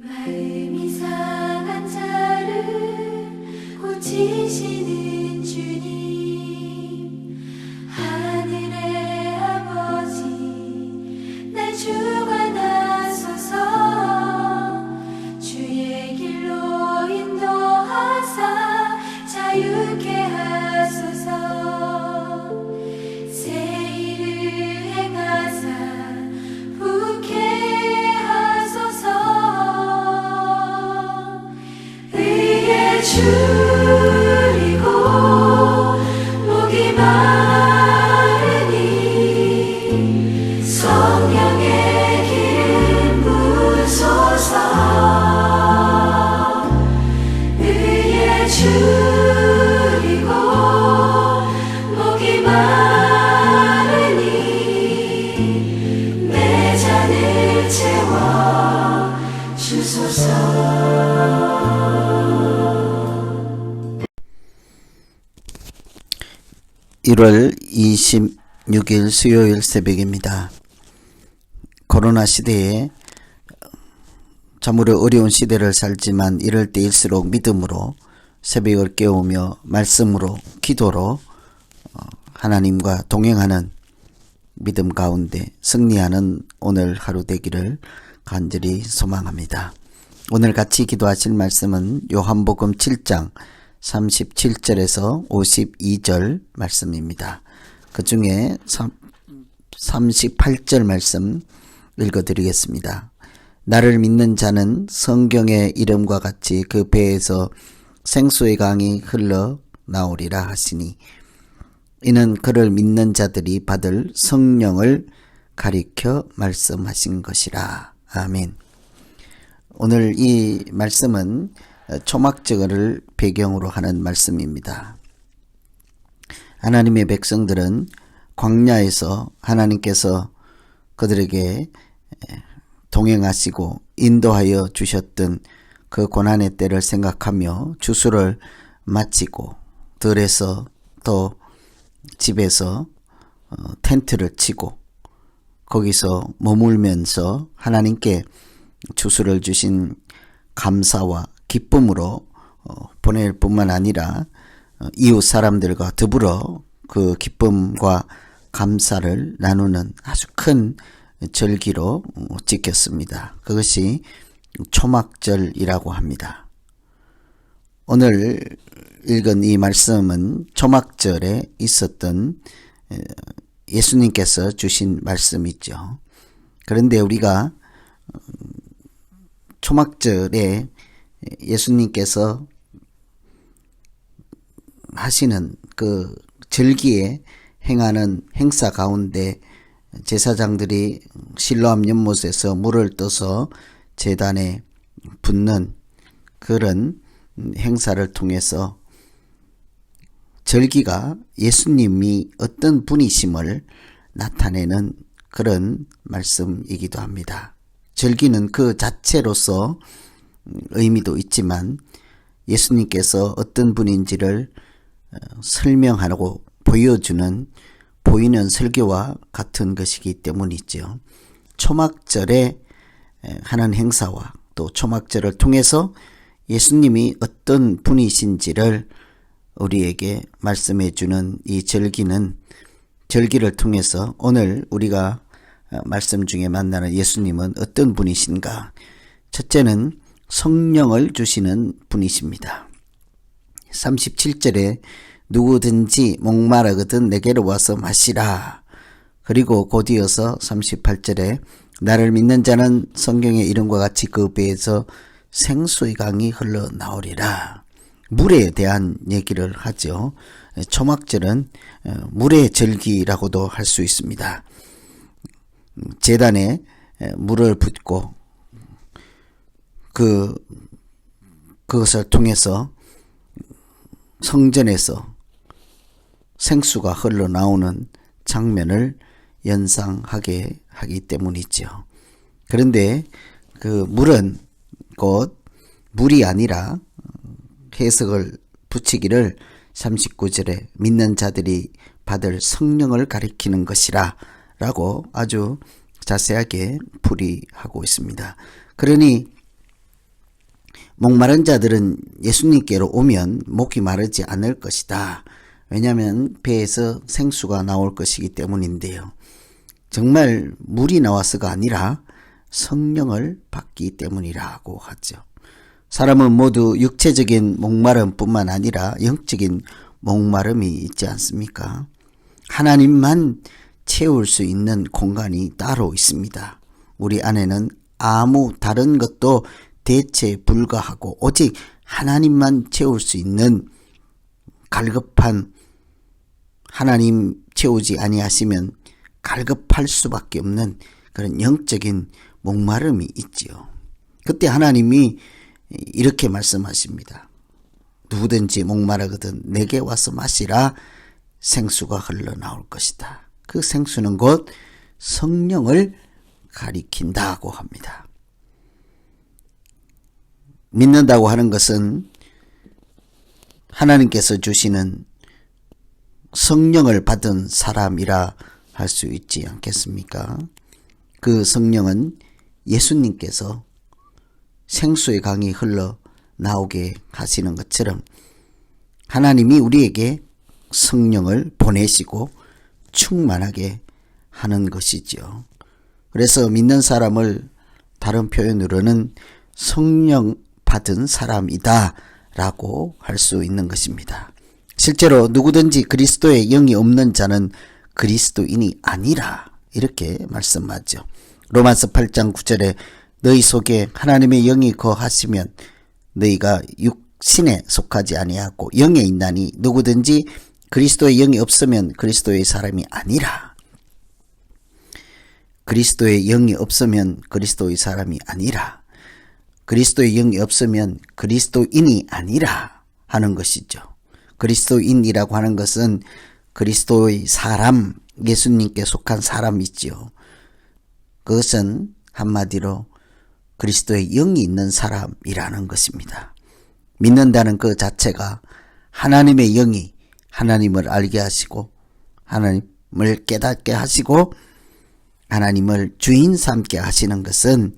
마음이 상한 자를 고치시는 주님, 하늘의 아버지 날 주관하소서. 주의 길로 인도하사 자유케 하소서. 새 일을 행하사 부게 하소서. 의에 줄이고 목이 마르니 성령의 기름 부으소서. 의에 줄이고 목이 마르니 내 잔을 채워 주소서. 1월 26일 수요일 새벽입니다. 코로나 시대에 참으로 어려운 시대를 살지만 이럴 때일수록 믿음으로 새벽을 깨우며 말씀으로 기도로 하나님과 동행하는 믿음 가운데 승리하는 오늘 하루 되기를 간절히 소망합니다. 오늘 같이 기도하실 말씀은 요한복음 7장 37절에서 52절 말씀입니다. 그 중에 38절 말씀 읽어드리겠습니다. 나를 믿는 자는 성경의 이름과 같이 그 배에서 생수의 강이 흘러 나오리라 하시니 이는 그를 믿는 자들이 받을 성령을 가리켜 말씀하신 것이라. 아멘. 오늘 이 말씀은 초막절을 배경으로 하는 말씀입니다. 하나님의 백성들은 광야에서 하나님께서 그들에게 동행하시고 인도하여 주셨던 그 고난의 때를 생각하며 주수를 마치고 들에서 또 집에서 텐트를 치고 거기서 머물면서 하나님께 주수를 주신 감사와 기쁨으로 보낼 뿐만 아니라 이웃 사람들과 더불어 그 기쁨과 감사를 나누는 아주 큰 절기로 지켰습니다. 그것이 초막절이라고 합니다. 오늘 읽은 이 말씀은 초막절에 있었던 예수님께서 주신 말씀이죠. 그런데 우리가 초막절에 예수님께서 하시는 그 절기에 행하는 행사 가운데 제사장들이 실로암 연못에서 물을 떠서 제단에 붓는 그런 행사를 통해서 절기가 예수님이 어떤 분이심을 나타내는 그런 말씀이기도 합니다. 절기는 그 자체로서 의미도 있지만 예수님께서 어떤 분인지를 설명하고 보이는 설교와 같은 것이기 때문이죠. 초막절에 하는 행사와 또 초막절을 통해서 예수님이 어떤 분이신지를 우리에게 말씀해 주는 이 절기를 통해서 오늘 우리가 말씀 중에 만나는 예수님은 어떤 분이신가? 첫째는 성령을 주시는 분이십니다. 37절에 누구든지 목마르거든 내게로 와서 마시라. 그리고 곧 이어서 38절에 나를 믿는 자는 성경의 이름과 같이 그 배에서 생수의 강이 흘러나오리라. 물에 대한 얘기를 하죠. 초막절은 물의 절기라고도 할 수 있습니다. 제단에 물을 붓고 그것을 통해서 성전에서 생수가 흘러나오는 장면을 연상하게 하기 때문이죠. 그런데 그 물은 곧 물이 아니라 해석을 붙이기를 39절에 믿는 자들이 받을 성령을 가리키는 것이라 라고 아주 자세하게 풀이하고 있습니다. 그러니 목마른 자들은 예수님께로 오면 목이 마르지 않을 것이다. 왜냐하면 배에서 생수가 나올 것이기 때문인데요. 정말 물이 나와서가 아니라 성령을 받기 때문이라고 하죠. 사람은 모두 육체적인 목마름뿐만 아니라 영적인 목마름이 있지 않습니까? 하나님만 채울 수 있는 공간이 따로 있습니다. 우리 안에는 아무 다른 것도 대체 불가하고 오직 하나님만 채울 수 있는 갈급한, 하나님 채우지 아니하시면 갈급할 수밖에 없는 그런 영적인 목마름이 있지요. 그때 하나님이 이렇게 말씀하십니다. 누구든지 목마르거든 내게 와서 마시라. 생수가 흘러나올 것이다. 그 생수는 곧 성령을 가리킨다고 합니다. 믿는다고 하는 것은 하나님께서 주시는 성령을 받은 사람이라 할 수 있지 않겠습니까? 그 성령은 예수님께서 생수의 강이 흘러나오게 하시는 것처럼 하나님이 우리에게 성령을 보내시고 충만하게 하는 것이지요. 그래서 믿는 사람을 다른 표현으로는 성령 받은 사람이다 라고 할 수 있는 것입니다. 실제로 누구든지 그리스도의 영이 없는 자는 그리스도인이 아니라 이렇게 말씀하죠. 로마서 8장 9절에 너희 속에 하나님의 영이 거하시면 너희가 육신에 속하지 아니하고 영에 있나니 누구든지 그리스도의 영이 없으면 그리스도의 사람이 아니라. 그리스도의 영이 없으면 그리스도의 사람이 아니라. 그리스도의 영이 없으면 그리스도인이 아니라 하는 것이죠. 그리스도인이라고 하는 것은 그리스도의 사람, 예수님께 속한 사람이지요. 그것은 한마디로 그리스도의 영이 있는 사람이라는 것입니다. 믿는다는 그 자체가 하나님의 영이 하나님을 알게 하시고 하나님을 깨닫게 하시고 하나님을 주인 삼게 하시는 것은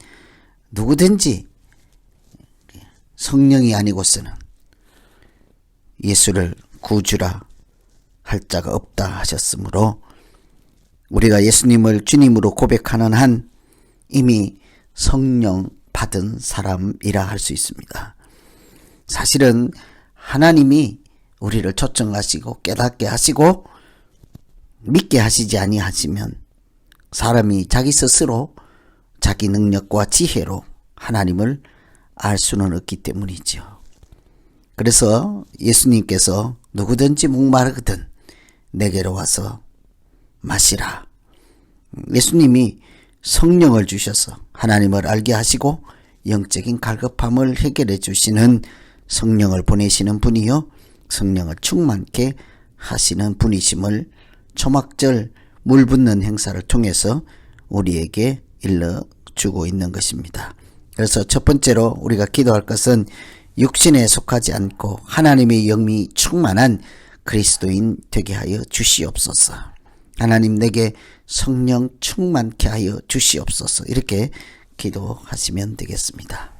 누구든지 성령이 아니고서는 예수를 구주라 할 자가 없다 하셨으므로 우리가 예수님을 주님으로 고백하는 한 이미 성령 받은 사람이라 할 수 있습니다. 사실은 하나님이 우리를 초청하시고 깨닫게 하시고 믿게 하시지 아니하시면 사람이 자기 스스로 자기 능력과 지혜로 하나님을 알 수는 없기 때문이죠. 그래서 예수님께서 누구든지 목마르거든 내게로 와서 마시라. 예수님이 성령을 주셔서 하나님을 알게 하시고 영적인 갈급함을 해결해 주시는 성령을 보내시는 분이요 성령을 충만케 하시는 분이심을 초막절 물 붓는 행사를 통해서 우리에게 일러주고 있는 것입니다. 그래서 첫 번째로 우리가 기도할 것은 육신에 속하지 않고 하나님의 영이 충만한 그리스도인 되게 하여 주시옵소서. 하나님 내게 성령 충만케 하여 주시옵소서. 이렇게 기도하시면 되겠습니다.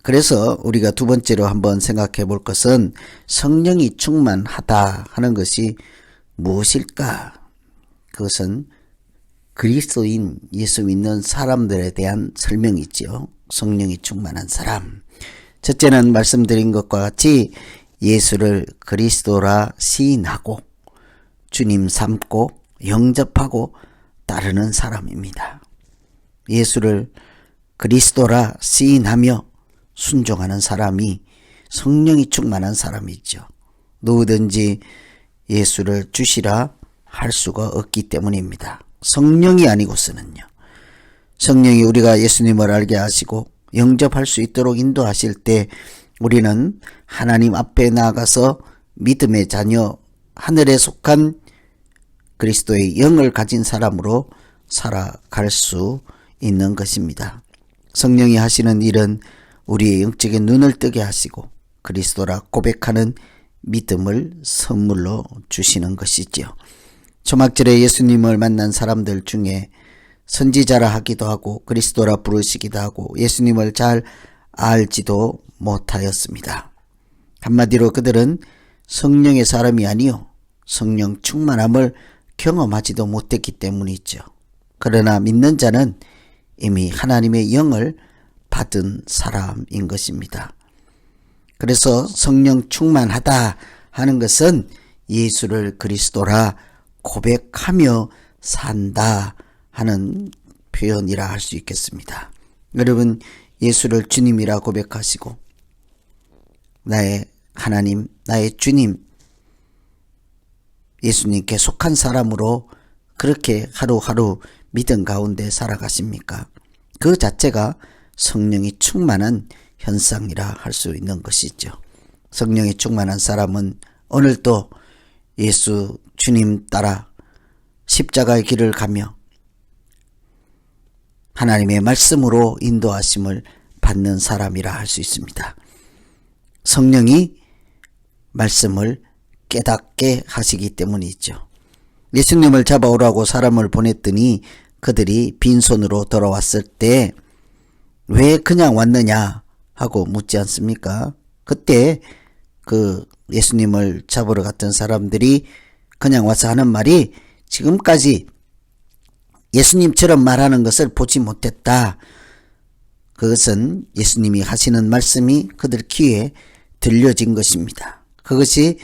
그래서 우리가 두 번째로 한번 생각해 볼 것은 성령이 충만하다 하는 것이 무엇일까? 그것은 그리스도인 예수 믿는 사람들에 대한 설명이지요. 성령이 충만한 사람. 첫째는 말씀드린 것과 같이 예수를 그리스도라 시인하고 주님 삼고 영접하고 따르는 사람입니다. 예수를 그리스도라 시인하며 순종하는 사람이 성령이 충만한 사람이죠. 누구든지 예수를 주시라 할 수가 없기 때문입니다. 성령이 아니고서는요. 성령이 우리가 예수님을 알게 하시고 영접할 수 있도록 인도하실 때 우리는 하나님 앞에 나아가서 믿음의 자녀, 하늘에 속한 그리스도의 영을 가진 사람으로 살아갈 수 있는 것입니다. 성령이 하시는 일은 우리의 영적인 눈을 뜨게 하시고 그리스도라 고백하는 믿음을 선물로 주시는 것이지요. 초막절에 예수님을 만난 사람들 중에 선지자라 하기도 하고 그리스도라 부르시기도 하고 예수님을 잘 알지도 못하였습니다. 한마디로 그들은 성령의 사람이 아니요 성령 충만함을 경험하지도 못했기 때문이죠. 그러나 믿는 자는 이미 하나님의 영을 받은 사람인 것입니다. 그래서 성령 충만하다 하는 것은 예수를 그리스도라 고백하며 산다 하는 표현이라 할 수 있겠습니다. 여러분, 예수를 주님이라 고백하시고 나의 하나님, 나의 주님, 예수님께 속한 사람으로 그렇게 하루하루 믿음 가운데 살아가십니까? 그 자체가 성령이 충만한 현상이라 할 수 있는 것이죠. 성령이 충만한 사람은 오늘도 예수 주님 따라 십자가의 길을 가며 하나님의 말씀으로 인도하심을 받는 사람이라 할 수 있습니다. 성령이 말씀을 깨닫게 하시기 때문이죠. 예수님을 잡아오라고 사람을 보냈더니 그들이 빈손으로 돌아왔을 때 왜 그냥 왔느냐 하고 묻지 않습니까? 그때 그 예수님을 잡으러 갔던 사람들이 그냥 와서 하는 말이 지금까지 예수님처럼 말하는 것을 보지 못했다. 그것은 예수님이 하시는 말씀이 그들 귀에 들려진 것입니다. 그것이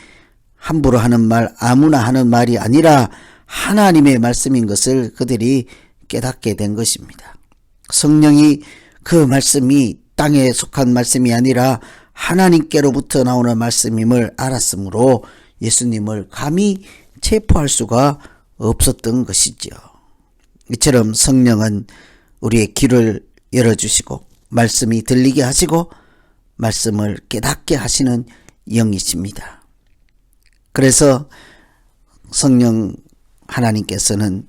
함부로 하는 말, 아무나 하는 말이 아니라 하나님의 말씀인 것을 그들이 깨닫게 된 것입니다. 성령이 그 말씀이 땅에 속한 말씀이 아니라 하나님께로부터 나오는 말씀임을 알았으므로 예수님을 감히 체포할 수가 없었던 것이죠. 이처럼 성령은 우리의 귀를 열어주시고 말씀이 들리게 하시고 말씀을 깨닫게 하시는 영이십니다. 그래서 성령 하나님께서는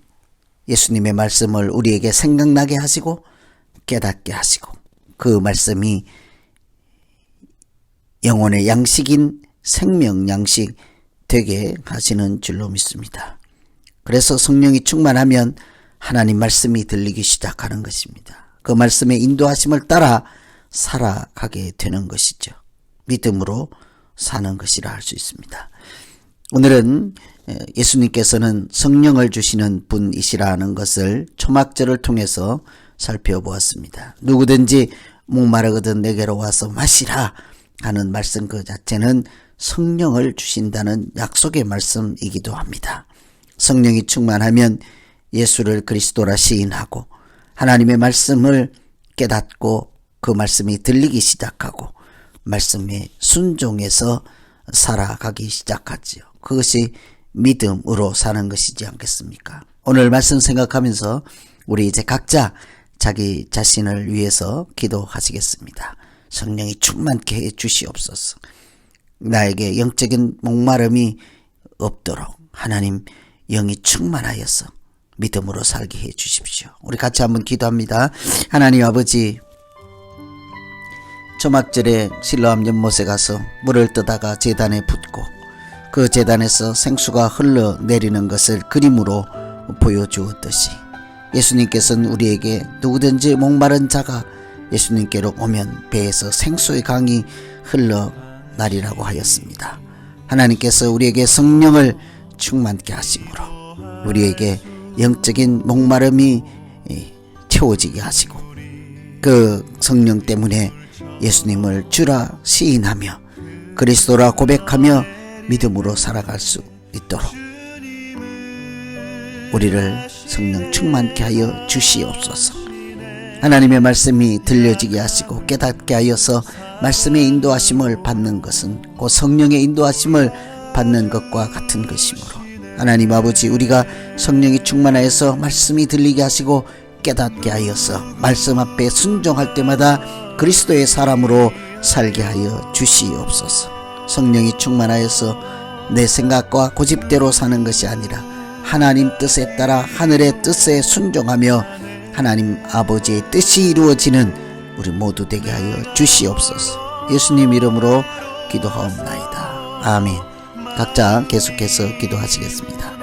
예수님의 말씀을 우리에게 생각나게 하시고 깨닫게 하시고 그 말씀이 영혼의 양식인 생명 양식 되게 하시는 줄로 믿습니다. 그래서 성령이 충만하면 하나님 말씀이 들리기 시작하는 것입니다. 그 말씀의 인도하심을 따라 살아가게 되는 것이죠. 믿음으로 사는 것이라 할 수 있습니다. 오늘은 예수님께서는 성령을 주시는 분이시라는 것을 초막절을 통해서 살펴보았습니다. 누구든지 목마르거든 내게로 와서 마시라 하는 말씀 그 자체는 성령을 주신다는 약속의 말씀이기도 합니다. 성령이 충만하면 예수를 그리스도라 시인하고 하나님의 말씀을 깨닫고 그 말씀이 들리기 시작하고 말씀에 순종해서 살아가기 시작하지요. 그것이 믿음으로 사는 것이지 않겠습니까? 오늘 말씀 생각하면서 우리 이제 각자 자기 자신을 위해서 기도하시겠습니다. 성령이 충만케 해 주시옵소서. 나에게 영적인 목마름이 없도록 하나님 영이 충만하여서 믿음으로 살게 해 주십시오. 우리 같이 한번 기도합니다. 하나님 아버지, 초막절에 실로암 연못에 가서 물을 뜨다가 제단에 붓고 그 제단에서 생수가 흘러내리는 것을 그림으로 보여주었듯이 예수님께서는 우리에게 누구든지 목마른 자가 예수님께로 오면 배에서 생수의 강이 흘러나리라고 하였습니다. 하나님께서 우리에게 성령을 충만케 하심으로 우리에게 영적인 목마름이 채워지게 하시고 그 성령 때문에 예수님을 주라 시인하며 그리스도라 고백하며 믿음으로 살아갈 수 있도록 우리를 성령 충만케 하여 주시옵소서. 하나님의 말씀이 들려지게 하시고 깨닫게 하여서 말씀의 인도하심을 받는 것은 곧 성령의 인도하심을 받는 것과 같은 것이므로 하나님 아버지, 우리가 성령이 충만하여서 말씀이 들리게 하시고 깨닫게 하여서 말씀 앞에 순종할 때마다 그리스도의 사람으로 살게 하여 주시옵소서. 성령이 충만하여서 내 생각과 고집대로 사는 것이 아니라 하나님 뜻에 따라 하늘의 뜻에 순종하며 하나님 아버지의 뜻이 이루어지는 우리 모두 되게 하여 주시옵소서. 예수님 이름으로 기도하옵나이다. 아멘. 각자 계속해서 기도하시겠습니다.